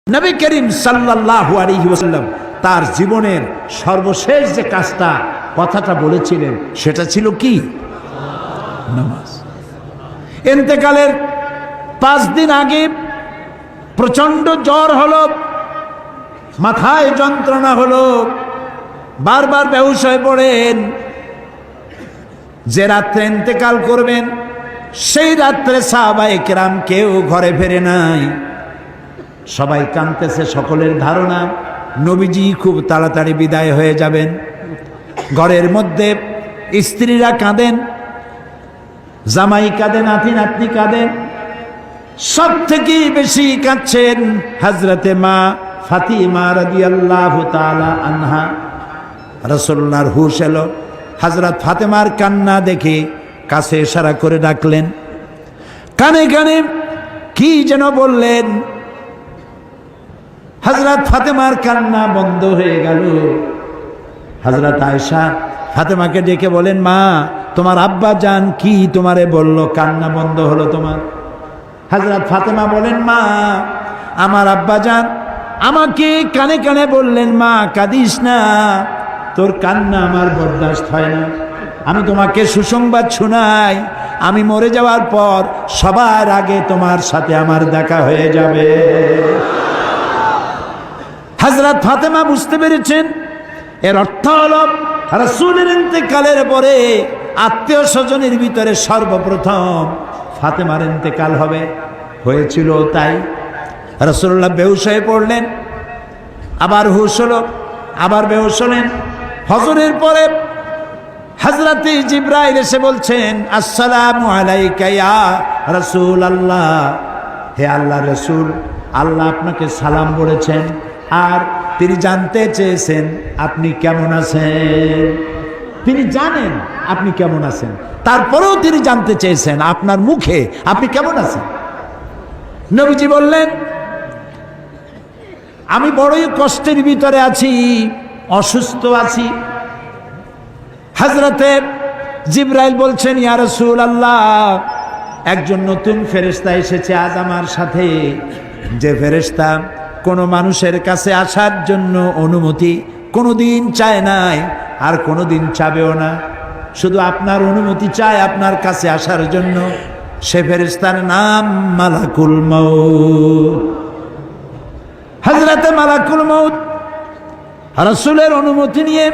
নবী করিম সাল্লাল্লাহু আলাইহি ওয়াসাল্লাম তার জীবনের সর্বশেষ যে কাজটা কথাটা বলেছিলেন সেটা ছিল কি? নামাজ। ইন্তেকালের 5 দিন আগে প্রচন্ড জ্বর হলো, মাথায় যন্ত্রণা হলো, বারবার বেহুশ হয়ে পড়েন। যে রাত্রে ইন্তেকাল করবেন সেই রাত্রে সাহাবায়ে কেরাম কেউ ঘরে ফেরে নাই, সবাই কাঁদতেছে। সকলের ধারণা নবীজি খুব তাড়াতাড়ি বিদায় হয়ে যাবেন। ঘরের মধ্যে স্ত্রীরা কাঁদেন, জামাই কাঁদে, নাতি নাতনি কাঁদেন। সব থেকে বেশি কাঁদছেন হযরতে মা ফাতিমা রাদিয়াল্লাহু তাআলা আনহা। রাসূলুল্লাহর হুশ এলো, হযরত ফাতেমার কান্না দেখে কাছে ইশারা করে ডাকলেন, কানে কানে কি যেন বললেন। হযরত ফাতেমার কান্না বন্ধ হয়ে গেল। হযরত আয়েশা ফাতেমাকে ডেকে বলেন, মা তোমার আব্বা জান কি তোমারে বলল, কান্না বন্ধ হলো তোমার? হযরত ফাতেমা বলেন, মা আমার আব্বা জান আমাকে কানে কানে বললেন, মা কাঁদিস না, তোর কান্না আমার বরদাস্ত হয় না। আমি তোমাকে সুসংবাদ শোনাই, আমি মরে যাওয়ার পর সবার আগে তোমার সাথে আমার দেখা হয়ে যাবে। হযরত ফাতেমা বুঝতে পেরেছেন এর অর্থ হলো রাসূলের ইন্তেকালের পরে আত্মীয় স্বজনের ভিতরে সর্বপ্রথম ফাতেমার ইন্তেকাল হবে। হয়েছিল তাই। রাসূলুল্লাহ বেহুশ হয়ে পড়লেন, আবার হুশ হলো, আবার বেহুশ হলেন। ফজরের পরে হযরত জিবরাইল এসে বলছেন, আসসালামু আলাইকা ইয়া রাসূলুল্লাহ, হে আল্লাহর রাসূল, আল্লাহ আপনাকে সালাম বলেছেন আর তিনি জানতে চেয়েছেন আপনি কেমন আছেন। তিনি জানেন আপনি কেমন আছেন, তারপরেও তিনি জানতে চেয়েছেন আপনার মুখে আপনি কেমন আছেন। নবীজি বললেন, আমি বড়ই কষ্টের ভিতরে আছি, অসুস্থ আছি। হযরতে জিবরাইল বলছেন, ইয়া রাসূলুল্লাহ, একজন নতুন ফেরেশতা এসেছে আজ আমার সাথে, যে ফেরেশতা কোনো মানুষের কাছে আসার জন্য অনুমতি কোনোদিন চায় নাই আর কোনোদিন চাবেও না, শুধু আপনার অনুমতি চায় আপনার কাছে আসার জন্য। সে ফেরেশতার নাম মালাকুল মউত। হযরতে মালাকুল মউত রাসূলের অনুমতি নিয়ে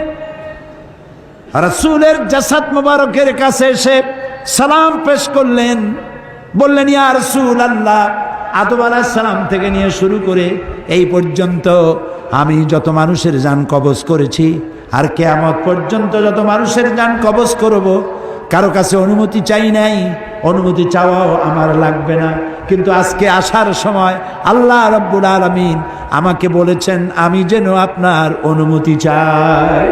রাসূলের জাসাদ মোবারকের কাছে এসে সালাম পেশ করলেন। বললেন, ইয়া রাসূলুল্লাহ, আদম আলাইহিস সালাম থেকে নিয়ে শুরু করে এই পর্যন্ত আমি যত মানুষের জান কবজ করেছি আর কিয়ামত পর্যন্ত যত মানুষের জান কবজ করব, কারো কাছে অনুমতি চাই নাই, অনুমতি চাওয়াও আমার লাগবে না। কিন্তু আজকে আসার সময় আল্লাহ রাব্বুল আলামিন আমাকে বলেছেন আমি যেন আপনার অনুমতি চাই।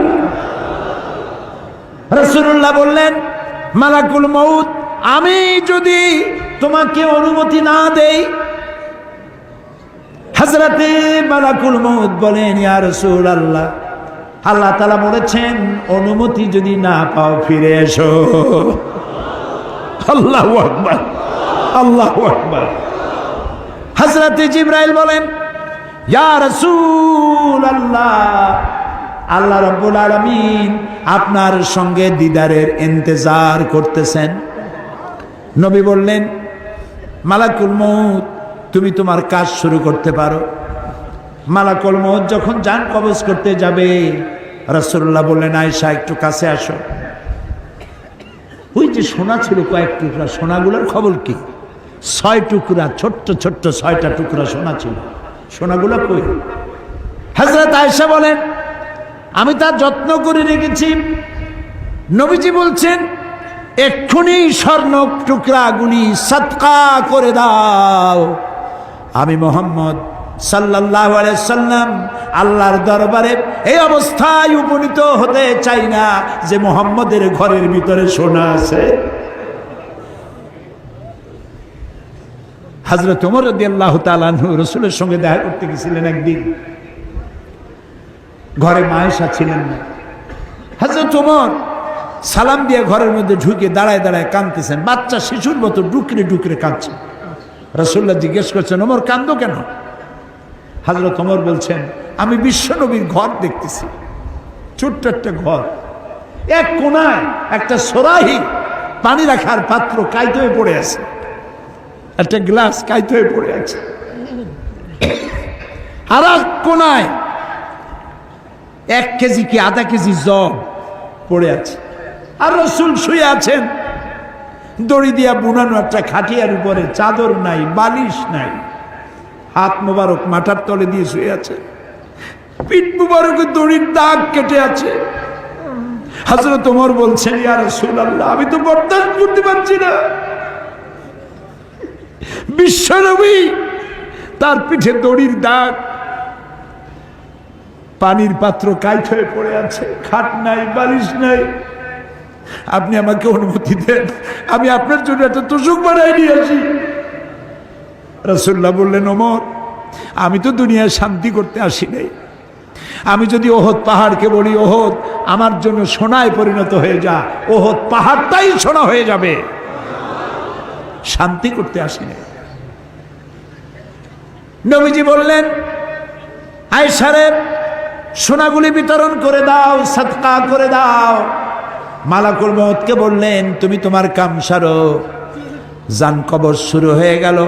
রাসূলুল্লাহ বললেন, মালাকুল মউত, আমি যদি তোমাকে অনুমতি না দেই? হযরতে মালাকুল মউত বলেন, ইয়া রাসূলুল্লাহ, আল্লাহ তাআলা বলেছেন অনুমতি যদি না পাও ফিরে এসো। আল্লাহু আকবার, আল্লাহু আকবার। হযরতে জিবরাইল বলেন, ইয়া রাসূলুল্লাহ, আল্লাহ রাব্বুল আলামিন আপনার সঙ্গে দিদারের ইন্তজার করতেছেন। নবী বললেন, মালাকুল মউত, তুমি তোমার কাজ শুরু করতে পারো। মালাকুল মউত যখন জান কবজ করতে যাবে, রাসূলুল্লাহ বললেন, আয়েশা একটু কাছে আসো। ওই যে সোনা ছিল কয়েক টুকরা, সোনাগুলোর খবর কি? 6 টুকরা, ছোট্ট ছোট্ট 6টা টুকরা সোনা ছিল, সোনাগুলো কই? হযরত আয়েশা বলেন, আমি তার যত্ন করে রেখেছি। নবীজি বলছেন, এক্ষুনি স্বর্ণ টুকরাগুলি সদকা করে দাও। আমি মুহাম্মদ সাল্লাল্লাহু আলাইহি সাল্লাম আল্লাহর দরবারে এই অবস্থায় উপনীত হতে চাই না যে মুহাম্মদের ঘরের ভিতরে সোনা আছে। হযরত ওমর রাদিয়াল্লাহু তাআলা আনহু রাসূলের সঙ্গে দেখা করতে গেছিলেন একদিন। ঘরে মা আয়েশা ছিলেন না। হযরত ওমর সালাম দিয়ে ঘরের মধ্যে ঢুকে দাঁড়ায় দাঁড়ায় কাঁদতেছেন, বাচ্চা শিশুর মতো ডুকরে ডুকরে কাঁদছে। রাসূলুল্লাহ জিজ্ঞেস করছেন, ওমর কান্দো কেন? হযরত ওমর বলছেন, আমি বিশ্বনবীর ঘর দেখতেছি, ছোট্ট একটা ঘর, এক কোনায় একটা সরাহি পানি রাখার পাত্র কাইত হয়ে পড়ে আছে, একটা গ্লাস কাইত হয়ে পড়ে আছে, আর এক কোনায় 1 কেজি কি আধা কেজি জব পড়ে আছে, আর রাসূল শুয়ে আছেন দড়ি দিয়া বুনানো একটা খাটিয়ার উপরে, চাদর নাই, বালিশ নাই, হাত মোবারক মাথার তলে দিয়ে শুয়ে আছে, পিঠ মোবারকে দড়ির দাগ কেটে আছে। হযরত ওমর বলছেন, ইয়া রাসূলুল্লাহ, আমি তো বরদাস্ত করতে পারছি না, বিশ্বনবী তার পিঠে দড়ির দাগ, পানির পাত্র কাইট হয়ে পড়ে আছে, খাট নাই, বালিশ নাই, আপনি আমাকে অনুমতি দেন, আমি আপনার জন্য একটা তোষক বানাই নিয়ে আসি। রাসূলুল্লাহ বললেন, ওমর, আমি তো দুনিয়ায় শান্তি করতে আসি নাই, আমি যদি ওহদ পাহাড়কে বলি, ওহদ আমার জন্য সোনায় পরিণত হয়ে যা, ওহদ পাহাড়টাই সোনা হয়ে যাবে, শান্তি করতে আসি নাই। নবীজি বললেন, আয়েশা রে, সোনাগুলি বিতরণ করে দাও, সাদকা করে দাও। মালাকুল মউতকে বললেন, তুমি তোমার কাম সারো। জান কবর শুরু হয়ে গেল।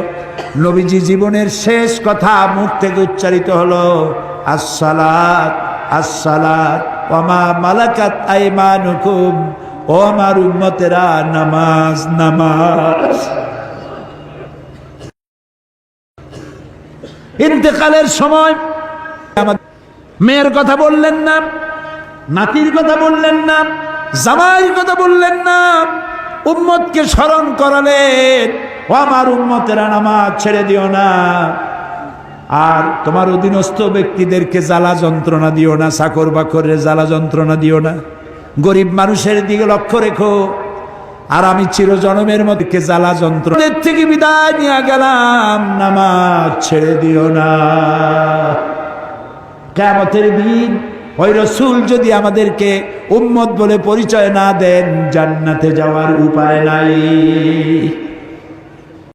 নবীজি জীবনের শেষ কথা মুখ থেকে উচ্চারিত হলো, আসসালাত আসসালাত ওয়া মা মালাকাত আইমানুকুম, ও আমার উম্মতেরা, নামাজ নামাজ। ইন্তেকালের সময় মেয়ের কথা বললেন না, নাতির কথা বললেন না, জামাইয়ের কথা বললেন না, উম্মতকে স্মরণ করালেন, ও আমার উম্মতেরা, নামাজ ছেড়ে দিও না, আর তোমার অধীনস্থ ব্যক্তিদেরকে জ্বালা যন্ত্রণা দিও না, চাকর বাকরের জ্বালা যন্ত্রণা দিও না, গরিব মানুষের দিকে লক্ষ্য রেখো, আর আমি চিরজনমের মধ্যে জ্বালা যন্ত্রণাদের থেকে বিদায় নিয়ে গেলাম, নামাজ ছেড়ে দিও না। কিয়ামতের দিন ওই রাসূল যদি আমাদেরকে উম্মত বলে পরিচয় না দেন, জান্নাতে যাওয়ার উপায় নাই।